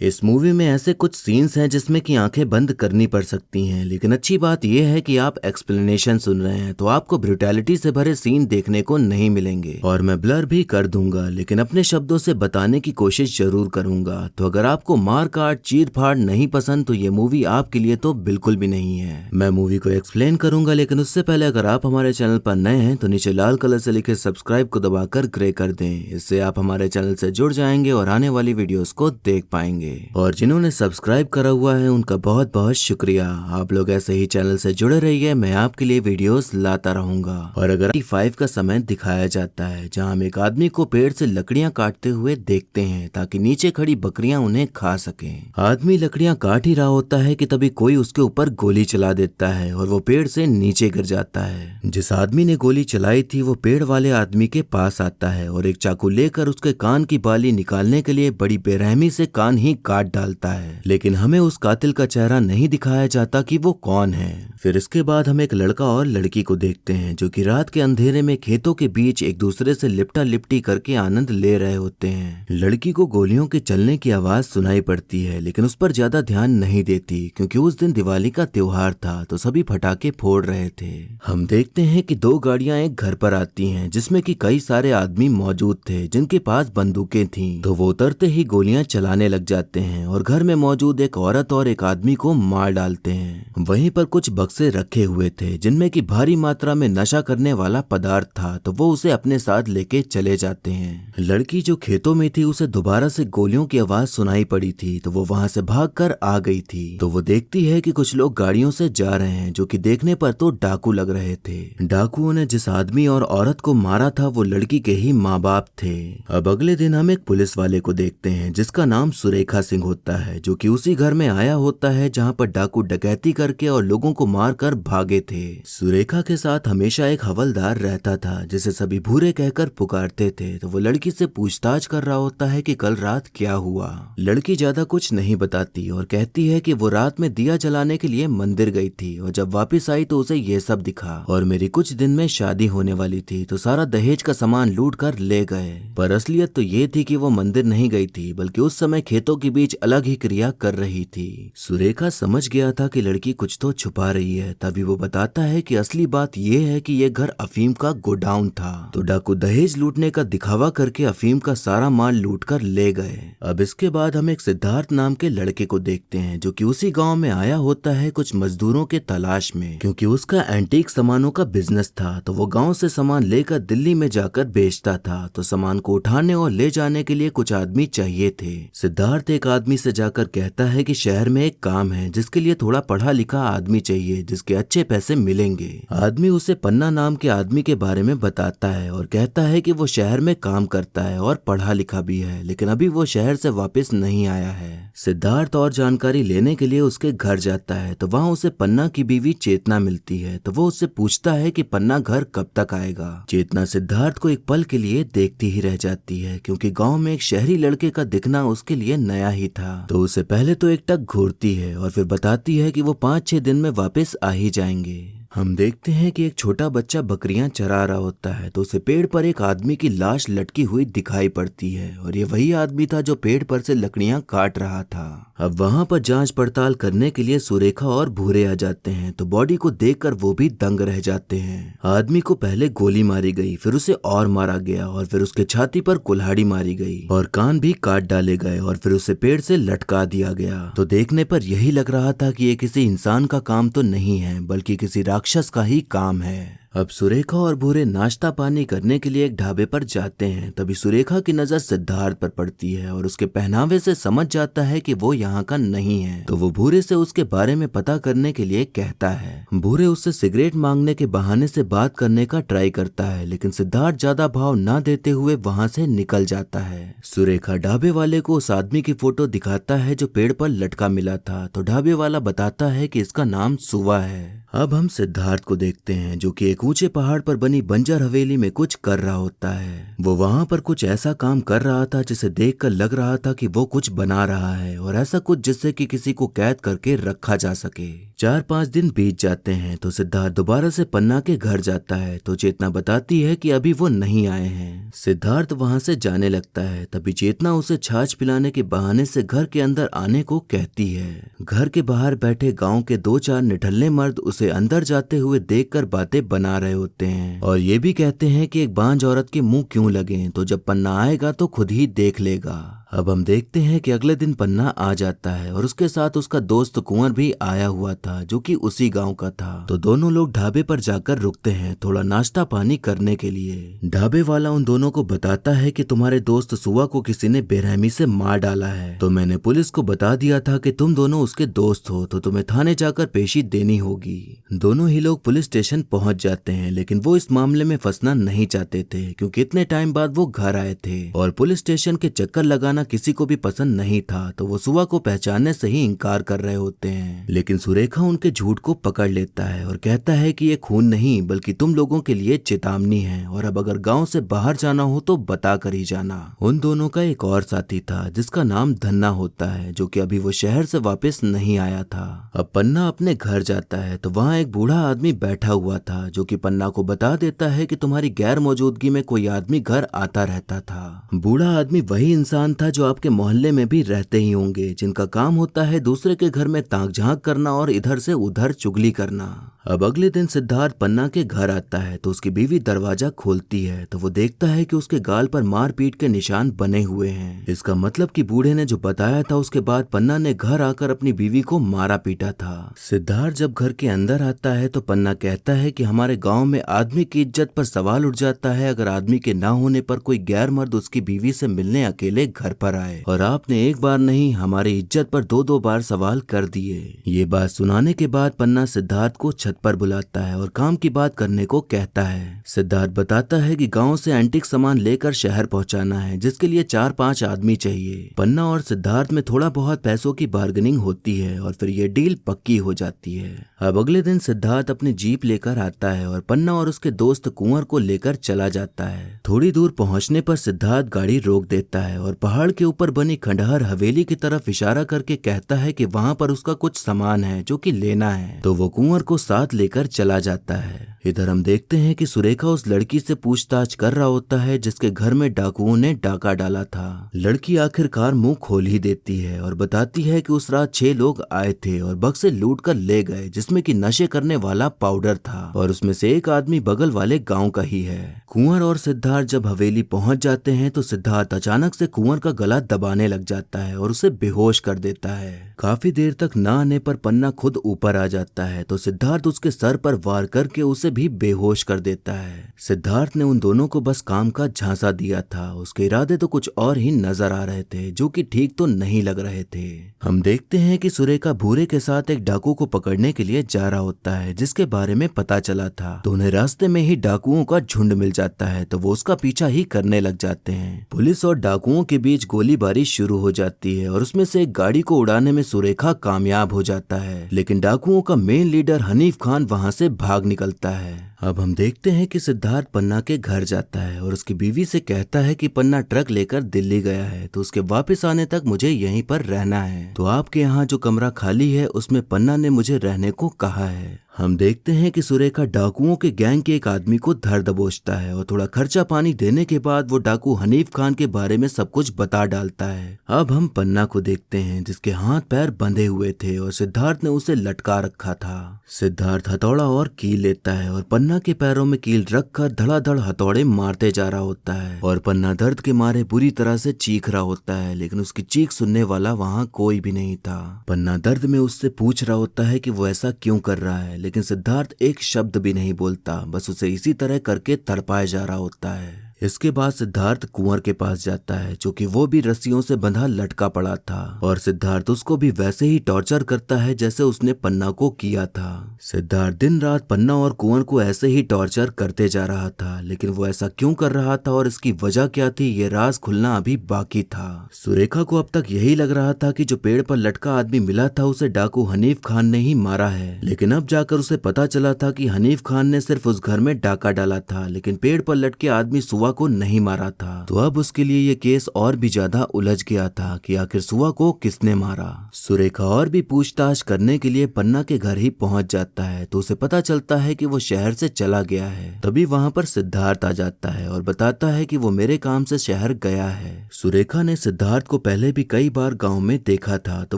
इस मूवी में ऐसे कुछ सीन्स हैं जिसमें कि आंखें बंद करनी पड़ सकती हैं, लेकिन अच्छी बात यह है कि आप एक्सप्लेनेशन सुन रहे हैं तो आपको ब्रूटैलिटी से भरे सीन देखने को नहीं मिलेंगे। और मैं ब्लर भी कर दूंगा, लेकिन अपने शब्दों से बताने की कोशिश जरूर करूंगा। तो अगर आपको मार काट चीर फाड़ नहीं पसंद तो ये मूवी आपके लिए तो बिल्कुल भी नहीं है। मैं मूवी को एक्सप्लेन करूंगा, लेकिन उससे पहले अगर आप हमारे चैनल पर नए हैं तो नीचे लाल कलर से लिखे सब्सक्राइब को दबाकर ग्रे कर दें। इससे आप हमारे चैनल से जुड़ जाएंगे और आने वाली वीडियोस को देख पाएंगे। और जिन्होंने सब्सक्राइब करा हुआ है उनका बहुत बहुत शुक्रिया। आप लोग ऐसे ही चैनल से जुड़े रहिए, मैं आपके लिए वीडियोस लाता रहूंगा। और अगर 5 का समय दिखाया जाता है जहां हम एक आदमी को पेड़ से लकड़ियां काटते हुए देखते हैं ताकि नीचे खड़ी बकरियां उन्हें खा सकें। आदमी लकड़ियां काट ही रहा होता है कि तभी कोई उसके ऊपर गोली चला देता है और वो पेड़ से नीचे गिर जाता है। जिस आदमी ने गोली चलाई थी वो पेड़ वाले आदमी के पास आता है और एक चाकू लेकर उसके कान की बाली निकालने के लिए बड़ी बेरहमी से कान ही काट डालता है। लेकिन हमें उस कातिल का चेहरा नहीं दिखाया जाता कि वो कौन है। फिर इसके बाद हम एक लड़का और लड़की को देखते हैं जो कि रात के अंधेरे में खेतों के बीच एक दूसरे से लिपटा लिपटी करके आनंद ले रहे होते हैं। लड़की को गोलियों के चलने की आवाज सुनाई पड़ती है, लेकिन उस पर ज्यादा ध्यान नहीं देती क्योंकि उस दिन दिवाली का त्योहार था तो सभी फटाके फोड़ रहे थे। हम देखते हैं कि 2 गाड़ियां एक घर पर आती हैं जिसमें कि कई सारे आदमी मौजूद थे जिनके पास बंदूकें थीं। तो वो उतरते ही गोलियां चलाने लग जाते हैं और घर में मौजूद एक औरत और एक आदमी को मार डालते हैं। वहीं पर कुछ बक्से रखे हुए थे जिनमें कि भारी मात्रा में नशा करने वाला पदार्थ था, तो वो उसे अपने साथ लेके चले जाते हैं। लड़की जो खेतों में थी उसे दोबारा से गोलियों की आवाज सुनाई पड़ी थी तो वो वहां से भागकर आ गई थी। तो वो देखती है कि कुछ लोग गाड़ियों से जा रहे हैं जो कि देखने पर तो डाकू लग रहे थे। डाकुओं ने जिस आदमी और औरत को मारा था वो लड़की के ही माँ बाप थे। अब अगले दिन हम एक पुलिस वाले को देखते हैं जिसका नाम सुरेखा सिंह होता है, जो कि उसी घर में आया होता है जहां पर डाकू डकैती करके और लोगों को मारकर भागे थे। सुरेखा के साथ हमेशा एक हवलदार रहता था जिसे सभी भूरे कहकर पुकारते थे। तो वो लड़की से पूछताछ कर रहा होता है कि कल रात क्या हुआ। लड़की ज्यादा कुछ नहीं बताती और कहती है कि वो रात में दिया जलाने के लिए मंदिर गई थी और जब वापस आई तो उसे ये सब दिखा और मेरी कुछ दिन में शादी होने वाली थी तो सारा दहेज का सामान लूट कर ले गए। पर असलियत तो ये थी कि वो मंदिर नहीं गई थी बल्कि उस समय खेतों के बीच अलग ही क्रिया कर रही थी। सुरेखा समझ गया था कि लड़की कुछ तो छुपा रही है, तभी वो बताता है कि असली बात ये है कि ये घर अफीम का गोडाउन था। तो डाकू दहेज लूटने का दिखावा करके अफीम का सारा माल लूट कर ले गए। अब इसके बाद हम एक सिद्धार्थ नाम के लड़के को देखते हैं जो कि उसी गांव में आया होता है कुछ मजदूरों के तलाश में, क्योंकि उसका एंटीक सामानों का बिजनेस था। तो वो गांव से सामान लेकर दिल्ली में जाकर बेचता था। तो सामान को उठाने और ले जाने के लिए कुछ आदमी चाहिए थे। सिद्धार्थ एक आदमी से जाकर कहता है कि शहर में एक काम है जिसके लिए थोड़ा पढ़ा लिखा आदमी चाहिए जिसके अच्छे पैसे मिलेंगे। आदमी उसे पन्ना नाम के आदमी के बारे में बताता है और कहता है कि वो शहर में काम करता है और पढ़ा लिखा भी है, लेकिन अभी वो शहर से वापस नहीं आया है। सिद्धार्थ और जानकारी लेने के लिए उसके घर जाता है तो वहाँ उसे पन्ना की बीवी चेतना मिलती है। तो वो उससे पूछता है कि पन्ना घर कब तक आएगा। चेतना सिद्धार्थ को एक पल के लिए देखती ही रह जाती है क्योंकि गांव में एक शहरी लड़के का दिखना उसके लिए नया ही था। तो उसे पहले तो एक टक घूरती है और फिर बताती है कि वो 5-6 दिन में वापस आ ही जाएंगे। हम देखते हैं कि एक छोटा बच्चा बकरियां चरा रहा होता है तो उसे पेड़ पर एक आदमी की लाश लटकी हुई दिखाई पड़ती है और ये वही आदमी था जो पेड़ पर से लकड़ियां काट रहा था। अब वहां पर जांच पड़ताल करने के लिए सुरेखा और भूरे आ जाते हैं तो बॉडी को देखकर वो भी दंग रह जाते हैं। आदमी को पहले गोली मारी गई, फिर उसे और मारा गया और फिर उसके छाती पर कुल्हाड़ी मारी गई और कान भी काट डाले गए और फिर उसे पेड़ से लटका दिया गया। तो देखने पर यही लग रहा था कि ये किसी इंसान का काम तो नहीं है बल्कि किसी राक्षस का ही काम है। अब सुरेखा और भूरे नाश्ता पानी करने के लिए एक ढाबे पर जाते हैं। तभी सुरेखा की नजर सिद्धार्थ पर पड़ती है और उसके पहनावे से समझ जाता है कि वो यहाँ का नहीं है। तो वो भूरे से उसके बारे में पता करने के लिए कहता है। भूरे उससे सिगरेट मांगने के बहाने से बात करने का ट्राई करता है, लेकिन सिद्धार्थ ज्यादा भाव ना देते हुए वहाँ से निकल जाता है। सुरेखा ढाबे वाले को उस आदमी की फोटो दिखाता है जो पेड़ पर लटका मिला था। तो ढाबे वाला बताता है कि इसका नाम सुवा है। अब हम सिद्धार्थ को देखते हैं जो कि एक ऊंचे पहाड़ पर बनी बंजर हवेली में कुछ कर रहा होता है। वो वहां पर कुछ ऐसा काम कर रहा था जिसे देखकर लग रहा था कि वो कुछ बना रहा है और ऐसा कुछ जिससे कि किसी को कैद करके रखा जा सके। 4-5 दिन बीत जाते हैं तो सिद्धार्थ दोबारा से पन्ना के घर जाता है तो चेतना बताती है कि अभी वो नहीं आए हैं। सिद्धार्थ वहां से जाने लगता है, तभी चेतना उसे छाछ पिलाने के बहाने से घर के अंदर आने को कहती है। घर के बाहर बैठे गांव के 2-4 निठल्ले मर्द उसे अंदर जाते हुए देखकर बातें बना रहे होते हैं और ये भी कहते हैं कि एक बांझ औरत के मुंह क्यों लगे, तो जब पन्ना आएगा तो खुद ही देख लेगा। अब हम देखते हैं कि अगले दिन पन्ना आ जाता है और उसके साथ उसका दोस्त कुंवर भी आया हुआ था जो कि उसी गांव का था। तो दोनों लोग ढाबे पर जाकर रुकते हैं थोड़ा नाश्ता पानी करने के लिए। ढाबे वाला उन दोनों को बताता है कि तुम्हारे दोस्त सुवा को किसी ने बेरहमी से मार डाला है, तो मैंने पुलिस को बता दिया था कि तुम दोनों उसके दोस्त हो, तो तुम्हें थाने जाकर पेशी देनी होगी। दोनों ही लोग पुलिस स्टेशन पहुंच जाते हैं, लेकिन वो इस मामले में फंसना नहीं चाहते थे क्योंकि इतने टाइम बाद वो घर आए थे और पुलिस स्टेशन के चक्कर लगाना किसी को भी पसंद नहीं था, तो वो सुवा को पहचानने से ही इनकार कर रहे होते हैं। लेकिन सुरेखा उनके झूठ को पकड़ लेता है और कहता है कि ये खून नहीं बल्कि तुम लोगों के लिए चेतावनी है और अब अगर गांव से बाहर जाना हो तो बता कर ही जाना। उन दोनों का एक और साथी था जिसका नाम धन्ना होता है, जो कि अभी वो शहर से वापस नहीं आया था। अब पन्ना अपने घर जाता है तो वहाँ एक बूढ़ा आदमी बैठा हुआ था जो कि पन्ना को बता देता है कि तुम्हारी गैर मौजूदगी में कोई आदमी घर आता रहता था। बूढ़ा आदमी वही इंसान था जो आपके मोहल्ले में भी रहते ही होंगे, जिनका काम होता है दूसरे के घर में ताक झांक करना और इधर से उधर चुगली करना। अब अगले दिन सिद्धार्थ पन्ना के घर आता है तो उसकी बीवी दरवाजा खोलती है तो वो देखता है कि उसके गाल पर मारपीट के निशान बने हुए हैं। इसका मतलब कि बूढ़े ने जो बताया था उसके बाद पन्ना ने घर आकर अपनी बीवी को मारा पीटा था। सिद्धार्थ जब घर के अंदर आता है तो पन्ना कहता है कि हमारे गांव में आदमी की इज्जत पर सवाल उठ जाता है अगर आदमी के ना होने पर कोई गैर मर्द उसकी बीवी से मिलने अकेले घर पर आए, और आपने एक बार नहीं हमारी इज्जत पर 2-2 बार सवाल कर दिए। ये बात सुनाने के बाद पन्ना सिद्धार्थ को छत पर बुलाता है और काम की बात करने को कहता है। सिद्धार्थ बताता है कि गांव से एंटीक सामान लेकर शहर पहुंचाना है जिसके लिए 4-5 आदमी चाहिए। पन्ना और सिद्धार्थ में थोड़ा बहुत पैसों की बार्गेनिंग होती है और फिर ये डील पक्की हो जाती है। अब अगले दिन सिद्धार्थ अपनी जीप लेकर आता है और पन्ना और उसके दोस्त कुंवर को लेकर चला जाता है। थोड़ी दूर पहुंचने पर सिद्धार्थ गाड़ी रोक देता है और पहाड़ के ऊपर बनी खंडहर हवेली की तरफ इशारा करके कहता है कि वहाँ पर उसका कुछ सामान है जो कि लेना है, तो वो कुंवर को साथ लेकर चला जाता है। इधर हम देखते हैं कि सुरेखा उस लड़की से पूछताछ कर रहा होता है जिसके घर में डाकुओं ने डाका डाला था। लड़की आखिरकार मुंह खोल ही देती है और बताती है कि उस रात 6 लोग आए थे और बक्से लूट कर ले गए जिसमें कि नशे करने वाला पाउडर था और उसमें से एक आदमी बगल वाले गांव का ही है। कुंवर और सिद्धार्थ जब हवेली पहुंच जाते हैं तो सिद्धार्थ अचानक से कुंवर का गला दबाने लग जाता है और उसे बेहोश कर देता है। काफी देर तक ना आने पर पन्ना खुद ऊपर आ जाता है तो सिद्धार्थ उसके सर पर वार करके उसे भी बेहोश कर देता है। सिद्धार्थ ने उन दोनों को बस काम का झांसा दिया था, उसके इरादे तो कुछ और ही नजर आ रहे थे जो कि ठीक तो नहीं लग रहे थे। हम देखते हैं कि सुरेखा भूरे के साथ एक डाकू को पकड़ने के लिए जा रहा होता है जिसके बारे में पता चला था, तो उन्हें रास्ते में ही डाकुओं का झुंड मिल जाता है तो वो उसका पीछा ही करने लग जाते हैं। पुलिस और डाकुओं के बीच गोलीबारी शुरू हो जाती है और उसमें से एक गाड़ी को उड़ाने में सुरेखा कामयाब हो जाता है, लेकिन डाकुओं का मेन लीडर हनीफ खान वहां से भाग निकलता है। अब हम देखते हैं कि सिद्धार्थ पन्ना के घर जाता है और उसकी बीवी से कहता है कि पन्ना ट्रक लेकर दिल्ली गया है तो उसके वापस आने तक मुझे यहीं पर रहना है, तो आपके यहाँ जो कमरा खाली है उसमें पन्ना ने मुझे रहने को कहा है। हम देखते हैं कि सुरेखा डाकुओं के गैंग के एक आदमी को धर दबोचता है और थोड़ा खर्चा पानी देने के बाद वो डाकू हनीफ खान के बारे में सब कुछ बता डालता है। अब हम पन्ना को देखते हैं जिसके हाथ पैर बंधे हुए थे और सिद्धार्थ ने उसे लटका रखा था। सिद्धार्थ हथौड़ा और कील लेता है और पन्ना के पैरों में कील रखकर धड़ाधड़ हथौड़े मारते जा रहा होता है और पन्ना दर्द के मारे बुरी तरह से चीख रहा होता है, लेकिन उसकी चीख सुनने वाला वहाँ कोई भी नहीं था। पन्ना दर्द में उससे पूछ रहा होता है कि वो ऐसा क्यों कर रहा है, लेकिन सिद्धार्थ एक शब्द भी नहीं बोलता, बस उसे इसी तरह करके तड़पाया जा रहा होता है। इसके बाद सिद्धार्थ कुंवर के पास जाता है जो कि वो भी रस्सियों से बंधा लटका पड़ा था और सिद्धार्थ उसको भी वैसे ही टॉर्चर करता है जैसे उसने पन्ना को किया था। सिद्धार्थ दिन रात पन्ना और कुंवर को ऐसे ही टॉर्चर करते जा रहा था, लेकिन वो ऐसा क्यों कर रहा था और इसकी वजह क्या थी ये राज खुलना अभी बाकी था। सुरेखा को अब तक यही लग रहा था कि जो पेड़ पर लटका आदमी मिला था उसे डाकू हनीफ खान ने ही मारा है, लेकिन अब जाकर उसे पता चला था कि हनीफ खान ने सिर्फ उस घर में डाका डाला था, लेकिन पेड़ पर लटके आदमी सुवा सुवा को नहीं मारा था। तो अब उसके लिए ये केस और भी ज्यादा उलझ गया था कि आखिर सुवा को किसने मारा। सुरेखा और भी पूछताछ करने के लिए पन्ना के घर ही पहुंच जाता है तो उसे पता चलता है कि वो शहर से चला गया है। तभी वहां पर सिद्धार्थ आ जाता है और बताता है कि वो मेरे काम से शहर गया है। सुरेखा ने सिद्धार्थ को पहले भी कई बार गांव में देखा था तो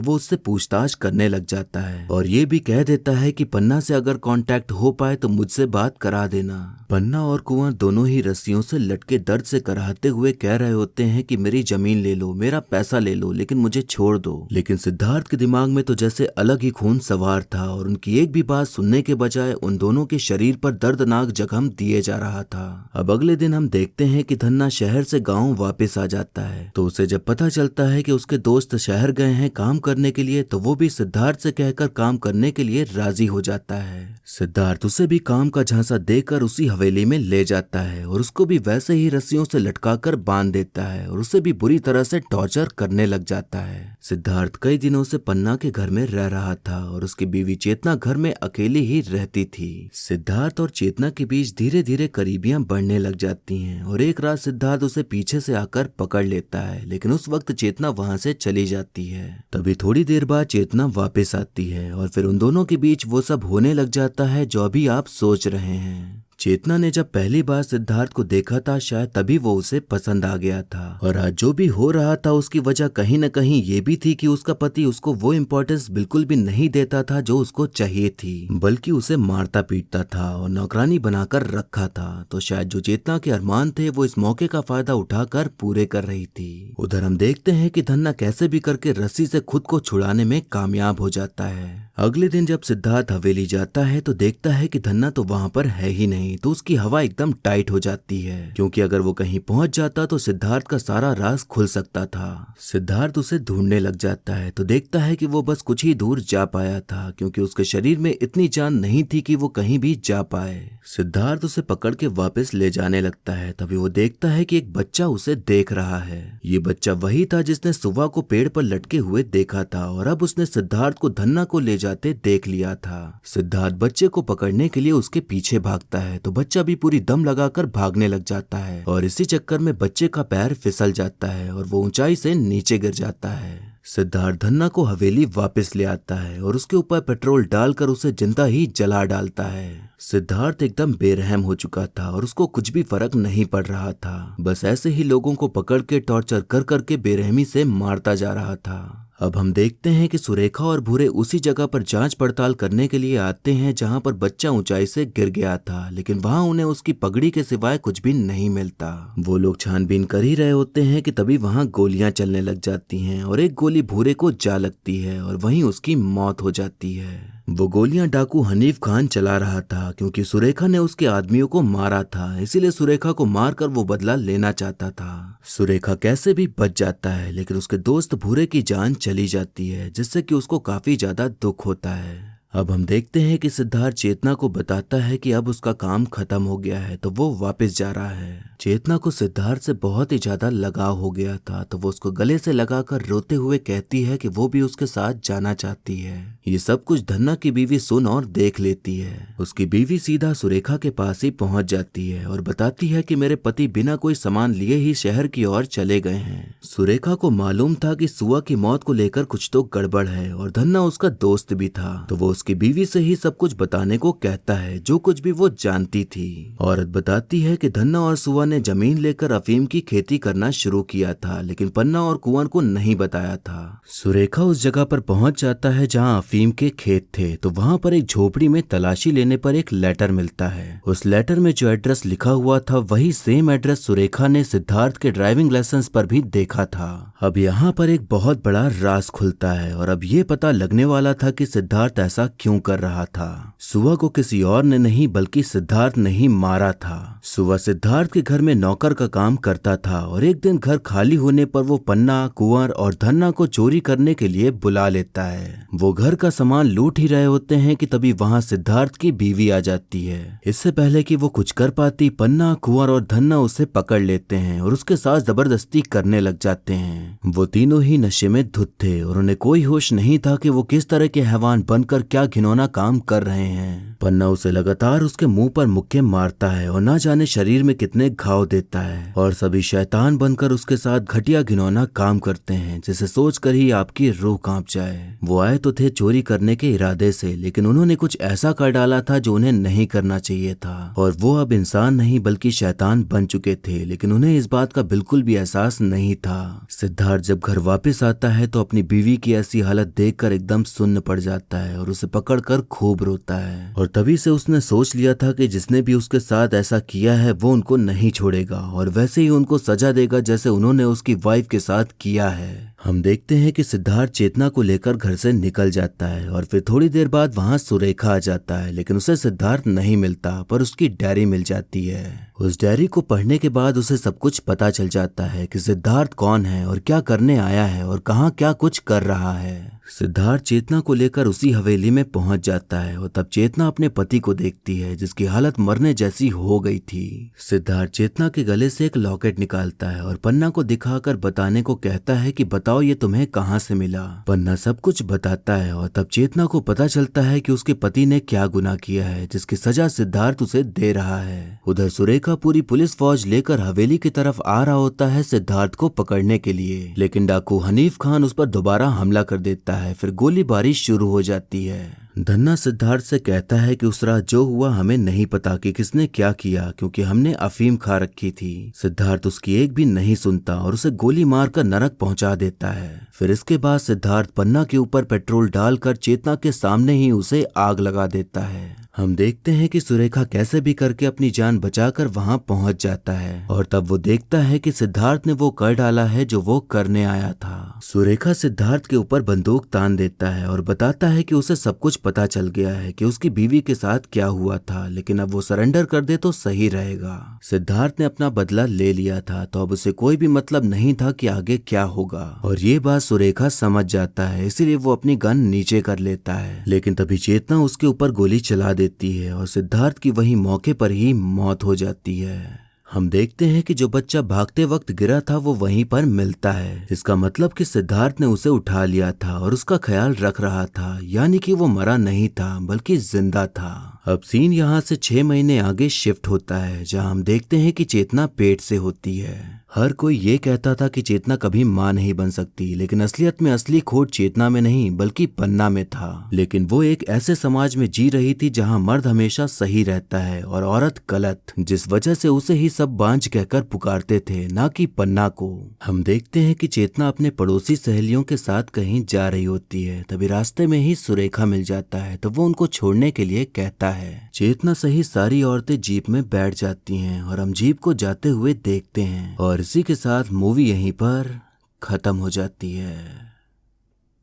वो उससे पूछताछ करने लग जाता है और ये भी कह देता है कि पन्ना से अगर कांटेक्ट हो पाए तो मुझसे बात करा देना। पन्ना और कुंवर दोनों ही रस्सियों से लटके दर्द से कराहते हुए कह रहे होते हैं कि मेरी जमीन ले लो, मेरा पैसा ले लो, लेकिन मुझे छोड़ दो। लेकिन सिद्धार्थ के दिमाग में तो जैसे अलग ही खून सवार था और उनकी एक भी बात सुनने के बजाय उन दोनों के शरीर पर दर्दनाक जख्म दिए जा रहा था। अब अगले दिन हम देखते हैं कि धन्ना शहर से गांव वापस आ जाता है तो उसे जब पता चलता है कि उसके दोस्त शहर गए हैं काम करने के लिए तो वो भी सिद्धार्थ से कहकर काम करने के लिए राजी हो जाता है। सिद्धार्थ उसे भी काम का झांसा देकर उसी हवेली में ले जाता है और उसको भी वैसे ही रस्सियों से लटकाकर बांध देता है और उसे भी बुरी तरह से टॉर्चर करने लग जाता है। सिद्धार्थ कई दिनों से पन्ना के घर में रह रहा था और उसकी बीवी चेतना घर में अकेली ही रहती थी। सिद्धार्थ और चेतना के बीच धीरे धीरे करीबियां बढ़ने लग जाती हैं और एक रात सिद्धार्थ उसे पीछे से आकर पकड़ लेता है लेकिन उस वक्त चेतना वहां से चली जाती है। तभी थोड़ी देर बाद चेतना वापस आती है और फिर उन दोनों के बीच वो सब होने लग जाता है जो अभी आप सोच रहे हैं। चेतना ने जब पहली बार सिद्धार्थ को देखा था शायद तभी वो उसे पसंद आ गया था और आज जो भी हो रहा था उसकी वजह कहीं न कहीं ये भी थी कि उसका पति उसको वो इम्पोर्टेंस बिल्कुल भी नहीं देता था जो उसको चाहिए थी, बल्कि उसे मारता पीटता था और नौकरानी बनाकर रखा था। तो शायद जो चेतना के अरमान थे वो इस मौके का फायदा उठाकर पूरे कर रही थी। उधर हम देखते हैं कि धन्ना कैसे भी करके रस्सी से खुद को छुड़ाने में कामयाब हो जाता है। अगले दिन जब सिद्धार्थ हवेली जाता है तो देखता है कि धन्ना तो वहां पर है ही नहीं तो उसकी हवा एकदम टाइट हो जाती है क्योंकि अगर वो कहीं पहुंच जाता तो सिद्धार्थ का सारा राज खुल सकता था। सिद्धार्थ उसे ढूंढने लग जाता है तो देखता है कि वो बस कुछ ही दूर जा पाया था क्योंकि उसके शरीर में इतनी जान नहीं थी कि वो कहीं भी जा पाए। सिद्धार्थ उसे पकड़ के वापस ले जाने लगता है तभी वो देखता है कि एक बच्चा उसे देख रहा है। ये बच्चा वही था जिसने सुबह को पेड़ पर लटके हुए देखा था और अब उसने सिद्धार्थ को धन्ना को ले जाते देख लिया था। सिद्धार्थ बच्चे को पकड़ने के लिए उसके पीछे भागता है तो बच्चा भी पूरी दम लगाकर भागने लग जाता है और इसी चक्कर में बच्चे का पैर फिसल जाता है और वो ऊंचाई से नीचे गिर जाता है। सिद्धार्थ धन्ना को हवेली वापस ले आता है और उसके ऊपर पेट्रोल डालकर उसे जिंदा ही जला डालता है। सिद्धार्थ एकदम बेरहम हो चुका था और उसको कुछ भी फर्क नहीं पड़ रहा था, बस ऐसे ही लोगों को पकड़ के टॉर्चर कर करके बेरहमी से मारता जा रहा था। अब हम देखते हैं कि सुरेखा और भूरे उसी जगह पर जांच पड़ताल करने के लिए आते हैं जहां पर बच्चा ऊंचाई से गिर गया था, लेकिन वहां उन्हें उसकी पगड़ी के सिवाय कुछ भी नहीं मिलता। वो लोग छानबीन कर ही रहे होते हैं कि तभी वहां गोलियां चलने लग जाती हैं और एक गोली भूरे को जा लगती है और वहीं उसकी मौत हो जाती है। वो गोलियां डाकू हनीफ खान चला रहा था क्योंकि सुरेखा ने उसके आदमियों को मारा था, इसीलिए सुरेखा को मारकर वो बदला लेना चाहता था। सुरेखा कैसे भी बच जाता है लेकिन उसके दोस्त भूरे की जान चली जाती है जिससे कि उसको काफी ज्यादा दुख होता है। अब हम देखते हैं कि सिद्धार्थ चेतना को बताता है कि अब उसका काम खत्म हो गया है तो वो वापस जा रहा है। चेतना को सिद्धार्थ से बहुत ही ज्यादा लगाव हो गया था तो वो उसको गले से लगाकर रोते हुए कहती है कि वो भी उसके साथ जाना चाहती है। ये सब कुछ धन्ना की बीवी सुन और देख लेती है। उसकी बीवी सीधा सुरेखा के पास ही पहुंच जाती है और बताती है कि मेरे पति बिना कोई सामान लिए ही शहर की ओर चले गए हैं। सुरेखा को मालूम था कि सुआ की मौत को लेकर कुछ तो गड़बड़ है और धन्ना उसका दोस्त भी था तो वो उसकी बीवी से ही सब कुछ बताने को कहता है जो कुछ भी वो जानती थी। औरत बताती है कि धन्ना और सुआ ने जमीन लेकर अफीम की खेती करना शुरू किया था लेकिन पन्ना और कुंवर को नहीं बताया था। सुरेखा उस जगह पर पहुंच जाता है जहां अफीम के खेत थे तो वहां पर एक झोपड़ी में तलाशी लेने पर एक लेटर मिलता है। उस लेटर में जो एड्रेस लिखा हुआ था वही सेम एड्रेस सुरेखा ने सिद्धार्थ के ड्राइविंग लाइसेंस पर भी देखा था। अब यहाँ पर एक बहुत बड़ा राज खुलता है और अब ये पता लगने वाला था कि सिद्धार्थ ऐसा क्यों कर रहा था। सुआ को किसी और ने नहीं बल्कि सिद्धार्थ ने ही मारा था। सुआ सिद्धार्थ के घर में नौकर का काम करता था और एक दिन घर खाली होने पर वो पन्ना, कुंवर और धन्ना को चोरी करने के लिए बुला लेता है। वो घर का सामान लूट ही रहे होते हैं कि तभी वहाँ सिद्धार्थ की बीवी आ जाती है। इससे पहले कि वो कुछ कर पाती पन्ना, कुंवर और धन्ना उसे पकड़ लेते हैं और उसके साथ जबरदस्ती करने लग जाते हैं। वो तीनों ही नशे में धुत थे और उन्हें कोई होश नहीं था कि वो किस तरह के हैवान बनकर क्या क्या घिनौना काम कर रहे हैं। पन्ना उसे लगातार उसके मुंह पर मुक्के मारता है और ना जाने शरीर में कितने घाव देता है, और सभी शैतान बनकर उसके साथ घटिया घिनौना काम करते हैं, जिसे सोचकर ही आपकी रूह कांप जाए। वो आए तो थे चोरी करने के इरादे से, लेकिन उन्होंने कुछ ऐसा कर डाला था जो उन्हें नहीं करना चाहिए था, और वो अब इंसान नहीं बल्कि शैतान बन चुके थे, लेकिन उन्हें इस बात का बिल्कुल भी एहसास नहीं था। सिद्धार्थ जब घर वापस आता है तो अपनी बीवी की ऐसी हालत देखकर एकदम सुन्न पड़ जाता है और उसे पकड़कर खूब रोता है, और तभी से उसने सोच लिया था कि जिसने भी उसके साथ ऐसा किया है वो उनको नहीं छोड़ेगा और वैसे ही उनको सजा देगा जैसे उन्होंने उसकी वाइफ के साथ किया है। हम देखते हैं कि सिद्धार्थ चेतना को लेकर घर से निकल जाता है और फिर थोड़ी देर बाद वहां सुरेखा आ जाता है, लेकिन उसे सिद्धार्थ नहीं मिलता, पर उसकी डायरी मिल जाती है। उस डायरी को पढ़ने के बाद उसे सब कुछ पता चल जाता है कि सिद्धार्थ कौन है और क्या करने आया है और कहाँ क्या कुछ कर रहा है। सिद्धार्थ चेतना को लेकर उसी हवेली में पहुंच जाता है और तब चेतना अपने पति को देखती है जिसकी हालत मरने जैसी हो गई थी। सिद्धार्थ चेतना के गले से एक लॉकेट निकालता है और पन्ना को दिखाकर बताने को कहता है कि बताओ ये तुम्हें कहाँ से मिला। पन्ना सब कुछ बताता है और तब चेतना को पता चलता है कि उसके पति ने क्या गुनाह किया है जिसकी सजा सिद्धार्थ उसे दे रहा है। उधर सुरेखा पूरी पुलिस फौज लेकर हवेली की तरफ आ रहा होता है सिद्धार्थ को पकड़ने के लिए, लेकिन डाकू हनीफ खान उस पर दोबारा हमला कर देता है। फिर गोलीबारी शुरू हो जाती है। धन्ना सिद्धार्थ से कहता है कि उस रात जो हुआ हमें नहीं पता कि किसने क्या किया, क्योंकि हमने अफीम खा रखी थी। सिद्धार्थ उसकी एक भी नहीं सुनता और उसे गोली मारकर नरक पहुंचा देता है। फिर इसके बाद सिद्धार्थ पन्ना के ऊपर पेट्रोल डालकर चेतना के सामने ही उसे आग लगा देता है। हम देखते हैं कि सुरेखा कैसे भी करके अपनी जान बचाकर वहां पहुंच जाता है और तब वो देखता है कि सिद्धार्थ ने वो कर डाला है जो वो करने आया था। सुरेखा सिद्धार्थ के ऊपर बंदूक तान देता है और बताता है कि उसे सब कुछ पता चल गया है कि उसकी बीवी के साथ क्या हुआ था, लेकिन अब वो सरेंडर कर दे तो सही रहेगा। सिद्धार्थ ने अपना बदला ले लिया था तो अब उसे कोई भी मतलब नहीं था कि आगे क्या होगा, और ये बात सुरेखा समझ जाता है, इसीलिए वो अपनी गन नीचे कर लेता है। लेकिन तभी चेतना उसके ऊपर गोली चला देती है और सिद्धार्थ की वही मौके पर ही मौत हो जाती है। हम देखते हैं कि जो बच्चा भागते वक्त गिरा था वो वहीं पर मिलता है। इसका मतलब कि सिद्धार्थ ने उसे उठा लिया था और उसका ख्याल रख रहा था, यानी कि वो मरा नहीं था बल्कि जिंदा था। अब सीन यहाँ से 6 महीने आगे शिफ्ट होता है, जहाँ हम देखते हैं कि चेतना पेट से होती है। हर कोई ये कहता था कि चेतना कभी मां नहीं बन सकती, लेकिन असलियत में असली खोट चेतना में नहीं बल्कि पन्ना में था। लेकिन वो एक ऐसे समाज में जी रही थी जहाँ मर्द हमेशा सही रहता है और औरत गलत, जिस वजह से उसे ही सब बांझ कहकर पुकारते थे, ना कि पन्ना को। हम देखते हैं कि चेतना अपने पड़ोसी सहेलियों के साथ कहीं जा रही होती है, तभी रास्ते में ही सुरेखा मिल जाता है तो वो उनको छोड़ने के लिए कहता है। चेतना सही सारी औरतें जीप में बैठ जाती हैं और हम जीप को जाते हुए देखते हैं, और इसी के साथ मूवी यहीं पर खत्म हो जाती है।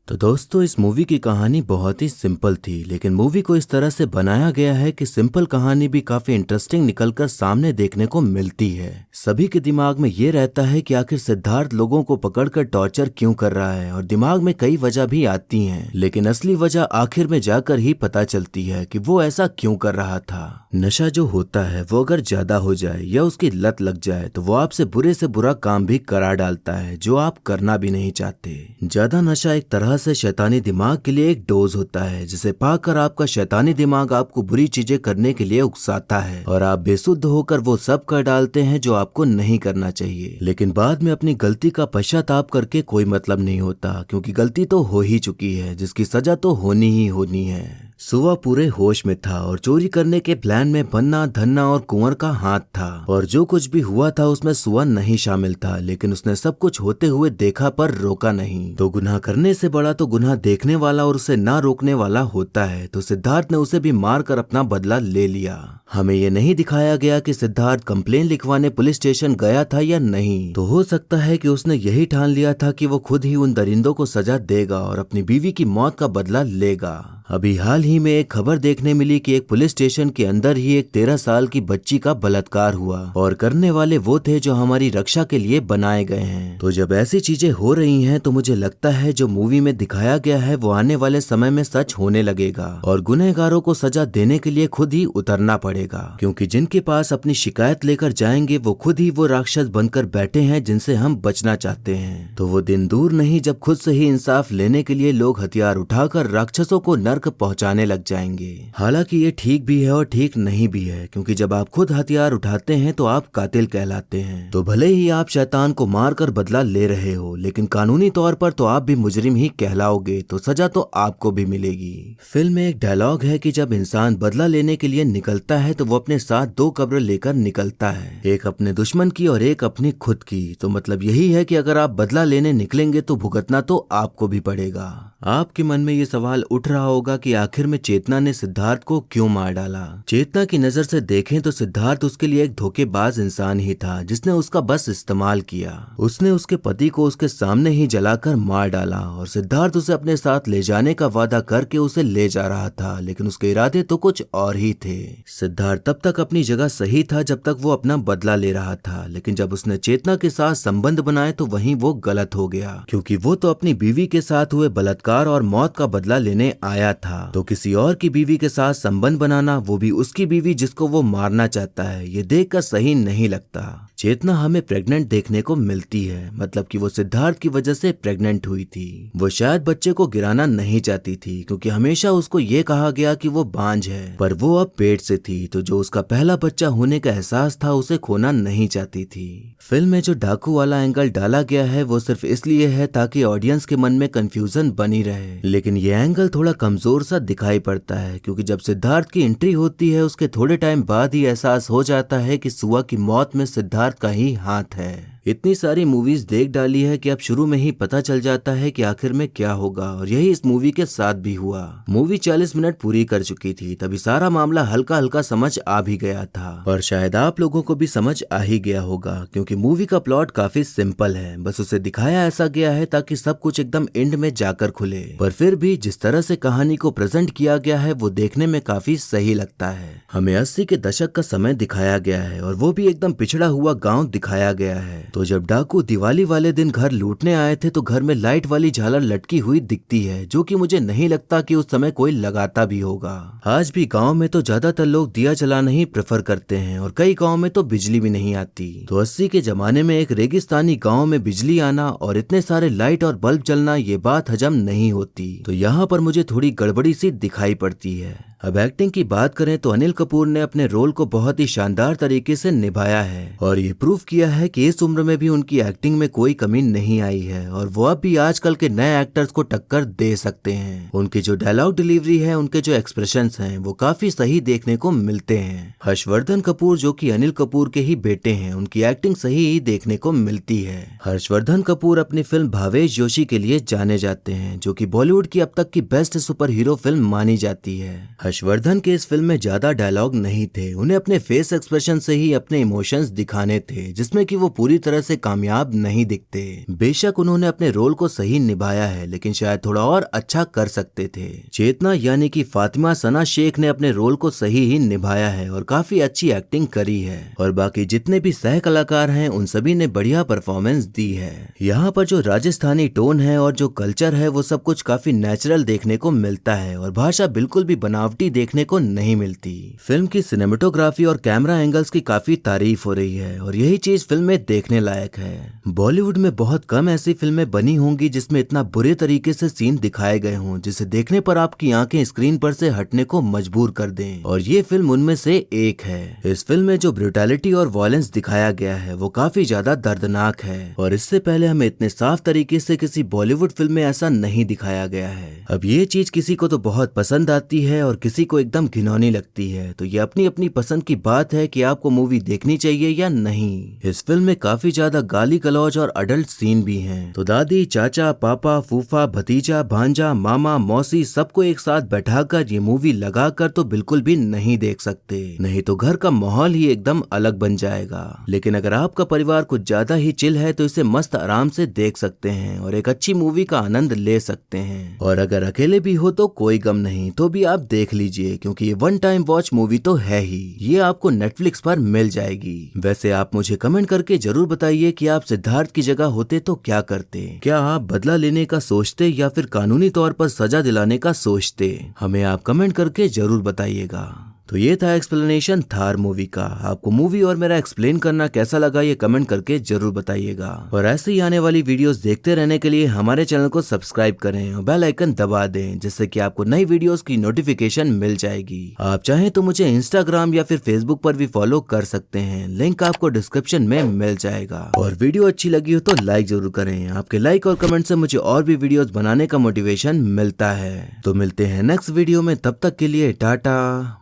तो दोस्तों, इस मूवी की कहानी बहुत ही सिंपल थी, लेकिन मूवी को इस तरह से बनाया गया है कि सिंपल कहानी भी काफी इंटरेस्टिंग निकलकर सामने देखने को मिलती है। सभी के दिमाग में ये रहता है कि आखिर सिद्धार्थ लोगों को पकड़कर टॉर्चर क्यों कर रहा है, और दिमाग में कई वजह भी आती हैं, लेकिन असली वजह आखिर में जाकर ही पता चलती है कि वो ऐसा क्यों कर रहा था। नशा जो होता है वो अगर ज्यादा हो जाए या उसकी लत लग जाए तो वो आपसे बुरे से बुरा काम भी करा डालता है, जो आप करना भी नहीं चाहते। ज्यादा नशा एक तरह से शैतानी दिमाग के लिए एक डोज होता है, जिसे पाकर आपका शैतानी दिमाग आपको बुरी चीजें करने के लिए उकसाता है और आप बेसुध होकर वो सब कर डालते हैं जो आपको नहीं करना चाहिए। लेकिन बाद में अपनी गलती का पश्चाताप करके कोई मतलब नहीं होता, क्योंकि गलती तो हो ही चुकी है, जिसकी सजा तो होनी ही होनी है। सुवा पूरे होश में था और चोरी करने के प्लान में पन्ना, धन्ना और कुंवर का हाथ था, और जो कुछ भी हुआ था उसमें सुवा नहीं शामिल था, लेकिन उसने सब कुछ होते हुए देखा पर रोका नहीं। तो गुनाह करने से बड़ा तो गुनाह देखने वाला और उसे ना रोकने वाला होता है। तो सिद्धार्थ ने उसे भी मारकर अपना बदला ले लिया। हमें ये नहीं दिखाया गया कि सिद्धार्थ कंप्लेन लिखवाने पुलिस स्टेशन गया था या नहीं। तो हो सकता है कि उसने यही ठान लिया था कि वो खुद ही उन दरिंदों को सजा देगा और अपनी बीवी की मौत का बदला लेगा। अभी हाल ही में एक खबर देखने मिली कि एक पुलिस स्टेशन के अंदर ही एक 13 साल की बच्ची का बलात्कार हुआ, और करने वाले वो थे जो हमारी रक्षा के लिए बनाए गए हैं। तो जब ऐसी चीजें हो रही हैं तो मुझे लगता है जो मूवी में दिखाया गया है वो आने वाले समय में सच होने लगेगा, और गुनहगारों को सजा देने के लिए खुद ही उतरना पड़ेगा, क्योंकि जिनके पास अपनी शिकायत लेकर जाएंगे वो खुद ही वो राक्षस बनकर बैठे हैं जिनसे हम बचना चाहते हैं। तो वो दिन दूर नहीं जब खुद से ही इंसाफ लेने के लिए लोग हथियार उठाकर राक्षसों को नर मार कर पहुंचाने लग जाएंगे। हालांकि ये ठीक भी है और ठीक नहीं भी है, क्योंकि जब आप खुद हथियार उठाते हैं तो आप कातिल कहलाते हैं। तो भले ही आप शैतान को मारकर बदला ले रहे हो, लेकिन कानूनी तौर पर तो आप भी मुजरिम ही कहलाओगे, तो सजा तो आपको भी मिलेगी। फिल्म में एक डायलॉग है कि जब इंसान बदला लेने के लिए निकलता है तो वो अपने साथ 2 कब्र लेकर निकलता है, एक अपने दुश्मन की और एक अपनी खुद की। तो मतलब यही है कि अगर आप बदला लेने निकलेंगे तो भुगतना तो आपको भी पड़ेगा। आपके मन में ये सवाल उठ रहा होगा कि आखिर में चेतना ने सिद्धार्थ को क्यों मार डाला। चेतना की नजर से देखें तो सिद्धार्थ उसके लिए एक धोखेबाज इंसान ही था, जिसने उसका बस इस्तेमाल किया। उसने उसके पति को उसके सामने ही जलाकर मार डाला और सिद्धार्थ उसे अपने साथ ले जाने का वादा करके उसे ले जा रहा था, लेकिन उसके इरादे तो कुछ और ही थे। सिद्धार्थ तब तक अपनी जगह सही था जब तक वो अपना बदला ले रहा था, लेकिन जब उसने चेतना के साथ संबंध बनाए तो वहीं वो गलत हो गया, क्योंकि वो तो अपनी बीवी के साथ हुए बलात्कार और मौत का बदला लेने आया था। तो किसी और की बीवी के साथ संबंध बनाना, वो भी उसकी बीवी जिसको वो मारना चाहता है, ये देखकर सही नहीं लगता। चेतना हमें प्रेग्नेंट देखने को मिलती है, मतलब कि वो सिद्धार्थ की वजह से प्रेग्नेंट हुई थी। वो शायद बच्चे को गिराना नहीं चाहती थी, क्योंकि हमेशा उसको ये कहा गया कि वो बांझ है, पर वो अब पेट से थी, तो जो उसका पहला बच्चा होने का एहसास था उसे खोना नहीं चाहती थी। फिल्म में जो डाकू वाला एंगल डाला गया है वो सिर्फ इसलिए है ताकि ऑडियंस के मन में कंफ्यूजन बनी रहे, लेकिन ये एंगल थोड़ा कमजोर सा दिखाई पड़ता है, क्योंकि जब सिद्धार्थ की एंट्री होती है उसके थोड़े टाइम बाद ही एहसास हो जाता है कि सुआ की मौत में सिद्धार्थ का ही हाथ है। इतनी सारी मूवीज देख डाली है कि अब शुरू में ही पता चल जाता है कि आखिर में क्या होगा, और यही इस मूवी के साथ भी हुआ। मूवी 40 मिनट पूरी कर चुकी थी, तभी सारा मामला हल्का हल्का समझ आ भी गया था, और शायद आप लोगों को भी समझ आ ही गया होगा, क्योंकि मूवी का प्लॉट काफी सिंपल है। बस उसे दिखाया ऐसा गया है ताकि सब कुछ एकदम एंड में जाकर खुले, पर फिर भी जिस तरह से कहानी को प्रेजेंट किया गया है वो देखने में काफी सही लगता है। हमें 80 के दशक का समय दिखाया गया है, और वो भी एकदम पिछड़ा हुआ गाँव दिखाया गया है। तो जब डाकू दिवाली वाले दिन घर लूटने आए थे तो घर में लाइट वाली झालर लटकी हुई दिखती है, जो कि मुझे नहीं लगता कि उस समय कोई लगाता भी होगा। आज भी गांव में तो ज्यादातर लोग दिया जलाना ही प्रेफर करते हैं, और कई गांव में तो बिजली भी नहीं आती। तो 80 के जमाने में एक रेगिस्तानी गांव में बिजली आना और इतने सारे लाइट और बल्ब जलना, ये बात हजम नहीं होती। तो यहाँ पर मुझे थोड़ी गड़बड़ी सी दिखाई पड़ती है। अब एक्टिंग की बात करें तो अनिल कपूर ने अपने रोल को बहुत ही शानदार तरीके से निभाया है, और ये प्रूव किया है कि इस उम्र में भी उनकी एक्टिंग में कोई कमी नहीं आई है, और वो अब भी आजकल के नए एक्टर्स को टक्कर दे सकते हैं। उनकी जो डायलॉग डिलीवरी है, उनके जो एक्सप्रेशंस हैं, वो काफी सही देखने को मिलते हैं। हर्षवर्धन कपूर जो कि अनिल कपूर के ही बेटे हैं, उनकी एक्टिंग सही ही देखने को मिलती है। हर्षवर्धन कपूर अपनी फिल्म भावेश जोशी के लिए जाने जाते हैं, जो कि बॉलीवुड की अब तक की बेस्ट सुपर हीरो फिल्म मानी जाती है। हर्षवर्धन के इस फिल्म में ज्यादा डायलॉग नहीं थे, उन्हें अपने फेस एक्सप्रेशन से ही अपने इमोशंस दिखाने थे, जिसमें कि वो पूरी तरह से कामयाब नहीं दिखते। बेशक उन्होंने अपने रोल को सही निभाया है, लेकिन शायद थोड़ा और अच्छा कर सकते थे। चेतना यानी कि फातिमा सना शेख ने अपने रोल को सही ही निभाया है और काफी अच्छी एक्टिंग करी है, और बाकी जितने भी सह कलाकार हैं उन सभी ने बढ़िया परफॉर्मेंस दी है। यहाँ पर जो राजस्थानी टोन है और जो कल्चर है वो सब कुछ काफी नेचुरल देखने को मिलता है, और भाषा बिल्कुल भी बनावटी देखने को नहीं मिलती। फिल्म की सिनेमेटोग्राफी और कैमरा एंगल्स की काफी तारीफ हो रही है, और यही चीज फिल्म में देखने लायक है। बॉलीवुड में बहुत कम ऐसी फिल्में बनी होंगी जिसमें इतना बुरे तरीके से सीन दिखाए गए हों, जिसे देखने पर आपकी आंखें स्क्रीन पर से हटने को मजबूर कर दें, और ये फिल्म उनमें से एक है। इस फिल्म में जो ब्रूटैलिटी और वायलेंस दिखाया गया है वो काफी ज्यादा दर्दनाक है, और इससे पहले हमें इतने साफ तरीके से किसी बॉलीवुड फिल्म में ऐसा नहीं दिखाया गया है। अब ये चीज किसी को तो बहुत पसंद आती है और किसी को एकदम घिनौनी लगती है, तो ये अपनी अपनी पसंद की बात है कि आपको मूवी देखनी चाहिए या नहीं। इस फिल्म में काफी ज्यादा गाली गलौज और अडल्ट सीन भी हैं, तो दादी, चाचा, पापा, फूफा, भतीजा, भांजा, मामा, मौसी सबको एक साथ बैठाकर ये मूवी लगाकर तो बिल्कुल भी नहीं देख सकते, नहीं तो घर का माहौल ही एकदम अलग बन जाएगा। लेकिन अगर आपका परिवार कुछ ज्यादा ही चिल है तो इसे मस्त आराम से देख सकते हैं और एक अच्छी मूवी का आनंद ले सकते हैं। और अगर अकेले भी हो तो कोई गम नहीं, तो भी आप देख लीजिए, क्योंकि ये वन टाइम वॉच मूवी तो है ही। ये आपको नेटफ्लिक्स पर मिल जाएगी। वैसे आप मुझे कमेंट करके जरूर बताइए कि आप सिद्धार्थ की जगह होते तो क्या करते। क्या आप बदला लेने का सोचते या फिर कानूनी तौर पर सजा दिलाने का सोचते? हमें आप कमेंट करके जरूर बताइएगा। तो ये था एक्सप्लेनेशन थार मूवी का। आपको मूवी और मेरा एक्सप्लेन करना कैसा लगा ये कमेंट करके जरूर बताइएगा। और ऐसे ही आने वाली वीडियोस देखते रहने के लिए हमारे चैनल को सब्सक्राइब करें और बेल आइकन दबा दें, जिससे कि आपको नई वीडियोस की नोटिफिकेशन मिल जाएगी। आप चाहें तो मुझे इंस्टाग्राम या फिर फेसबुक पर भी फॉलो कर सकते हैं, लिंक आपको डिस्क्रिप्शन में मिल जाएगा। और वीडियो अच्छी लगी हो तो लाइक जरूर करें, आपके लाइक और कमेंट से मुझे और भी वीडियोस बनाने का मोटिवेशन मिलता है। तो मिलते हैं नेक्स्ट वीडियो में, तब तक के लिए टाटा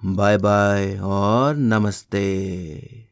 बाय बाय और नमस्ते।